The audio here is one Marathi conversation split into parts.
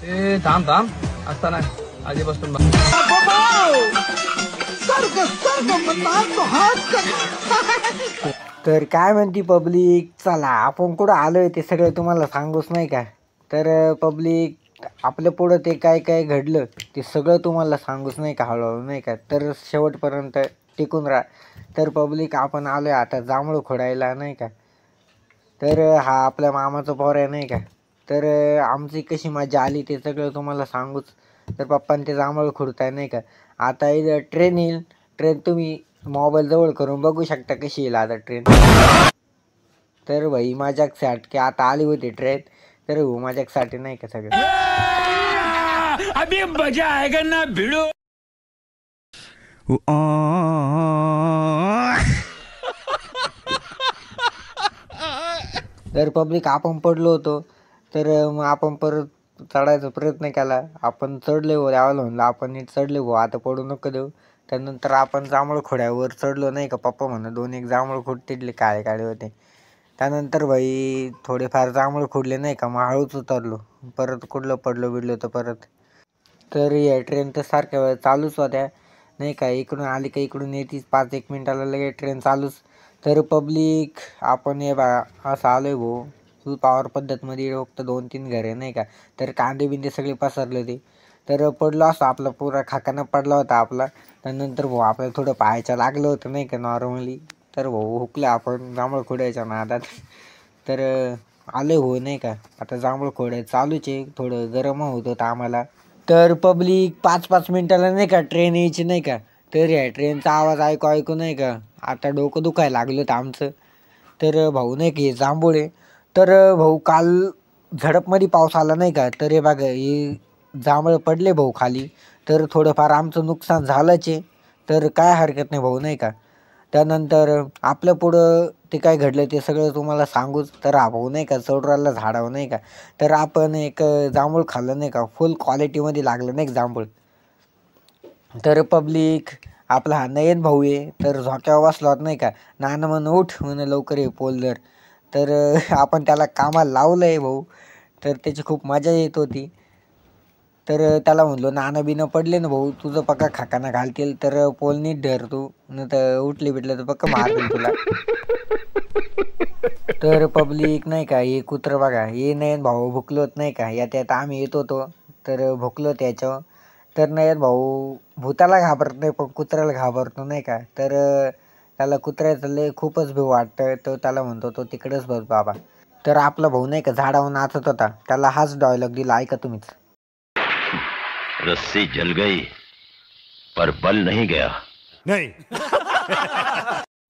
ए थांब थांब असताना आधीपासून तर काय म्हणती पब्लिक, चला आपण कुठं आलोय ते सगळं तुम्हाला सांगूच नाही का. तर पब्लिक आपल्या पुढं ते काय काय घडलं ते सगळं तुम्हाला सांगूच नाही का हळूहळू नाही का. तर शेवटपर्यंत टिकून राहा. तर पब्लिक आपण आलोय आता जांभळं खोडायला नाही का. तर हा आपल्या मामाचा पोर आहे नाही का. तर आमची कशी मजा आली ते सगळं तुम्हाला सांगूच. तर पप्पांनी ते जांभळं खोडताय नाही का. आता इथं ट्रेन येईल. ट्रेन तुम्ही मोबाईल जवळ करून बघू शकता कशी येईल आता ट्रेन. तर भाई माझ्यासाठी आता आली होती ट्रेन. तर माझ्यासाठी नाही का सगळं अभी मजा आएगा ना भिड़ो. तर पब्लिक आपण पडलो होतो. तर मग आपण परत चढायचा प्रयत्न केला. आपण चढले हो यावं म्हणलं आपण नीट चढले हो आता पडू नको देऊ. त्यानंतर आपण जांभळं खोड्यावर चढलो नाही का. पप्पा म्हणून 2-1 जांभळं खोड तिथले काळे काळे होते. त्यानंतर भाई थोडेफार जांभळं खोडले नाही का. मग हळूच उतरलो. परत कुठलं पडलो बिडलो तर परत. तर या ट्रेन तर सारख्या वेळा चालूच होत्या नाही का. इकडून आली का इकडून येतीच 5-1 मिनिटाला लगेच ट्रेन चालूच. तर पब्लिक आपण हे बघा असं आलो आहे भाऊ फुल पॉवर पद्धतमध्ये. फक्त 2-3 घरे नाही का. तर कांदे बिंदे सगळे पसरले होते. तर पडलो असं आपला पुरा खाकाना पडला होता आपला. त्यानंतर भाऊ आपल्याला थोडं पाहायचं लागलं होतं नाही का नॉर्मली. तर भाऊ हुकलं आपण जांभळं खोडायच्या नादात. तर आले हो नाही का. आता जांभळं खोडायचं चालूच आहे. थोडं गरम होत होतं आम्हाला. तर पब्लिक 5-5 मिनिटाला नाही का ट्रेन यायची नाही का. तर या ट्रेनचा आवाज ऐकू ऐकू नाही का आता डोकं दुखायला लागलं होतं आमचं. तर भाऊ नाही का हे जांभूळ आहे. तर भाऊ काल झडपमध्ये पाऊस आला नाही का. तर हे बघा हे जांभळं पडले भाऊ खाली. तर थोडंफार आमचं नुकसान झालंच आहे. तर काय हरकत नाही भाऊ नाही का. त्यानंतर आपल्या पुढं ते काय घडलं ते सगळं तुम्हाला सांगूच. तर हा भाऊ नाही का चढून राहिला झाडावर नाही का. तर आपण एक जांभूळ खाल्लं नाही का. फुल क्वालिटीमध्ये लागलं नाही का जांभूळ. तर पब्लिक आपला हा नयन भाऊ आहे. तर झोक्यावर बसला होता नाही का. नाना म्हण उठ म्हणे लवकर ये पोल धर. तर आपण त्याला कामाला लावलं आहे भाऊ. तर त्याची खूप मजा येत होती. तर त्याला म्हणलो नाना बिनं पडले ना भाऊ तुझं पक्का खाकाना घालतील. तर पोल नीट धर तू न तर उठले बिटले तर पक्का मारतील तुला. तर पब्लिक नाही का हे कुत्रं बघा हे नयन भाऊ भुकलोत नाही का. यात यात आम्ही येत होतो. तर भुकलो त्याच्यावर. तर नयन भाऊ भूताला घाबरत नाही पण कुत्र्याला घाबरतो नाही का. तर त्याला कुत्र्याचं लय खूपच भीव वाटतं. तो त्याला म्हणतो तो तिकडेच बस बाबा. तर आपला भाऊ नाही का झाडावर नाचत होता. त्याला हाच डायलॉग दिला ऐका तुम्हीच. रस्सी जल गई पर बल नहीं गया. नहीं.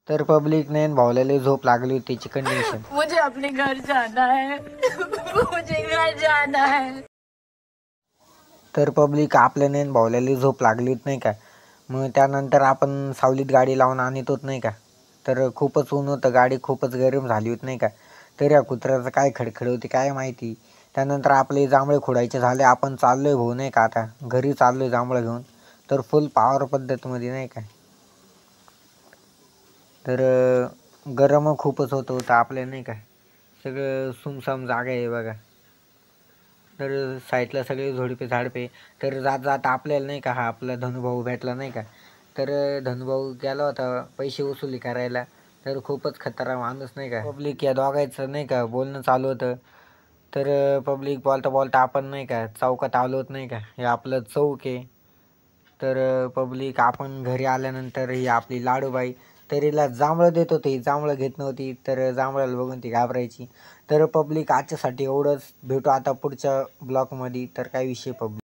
तर पब्लिक नयन भाऊला लय झोप लागली होती त्याची कंडिशन. मुझे अपने घर जाना है. मुझे घर जाना है. तर पब्लिक आपल्या नयन भाऊला लय झोप लागली होती नाही का. मग त्यानंतर आपण सावलीत गाडी लावून आणत होत नाही का. तर खूपच ऊन होतं गाडी खूपच गरम झाली होती नाही का. तर या कुत्र्याचं काय खडखड होती काय माहिती. त्यानंतर आपले जांभळे खोडायचे झाले. आपण चाललोय भाऊ नाही का आता घरी चाललोय जांभळं घेऊन. तर फुल पॉवर पद्धतमध्ये नाही का. तर गरम खूपच होतं आपल्या नाही का. सगळं सुमसाम जागा आहे बघा. तर साईडला सगळे झोडपे झाडपे. तर जात जात आपल्याला नाही का हा आपला धनुभाऊ भेटला नाही का. तर धनुभाऊ गेला होता पैसे वसुली करायला. तर खूपच खतरा माणूस नाही का. पब्लिक या दोघांचं नाही का बोलणं चालू होतं. तर पब्लिक बोलता बोलता आपण नाही का चौकात आलो होत नाही का. हे आपलं चौक आहे. तर पब्लिक आपण घरी आल्यानंतर ही आपली लाडूबाई तर हिला जांभळं देत होते. ही जांभळं घेत नव्हती. तर जांभळाला बघून ती घाबरायची. तर पब्लिक आजच्यासाठी एवढंच. भेटू आता पुढच्या ब्लॉगमध्ये. तर काय विषय पब्लिक.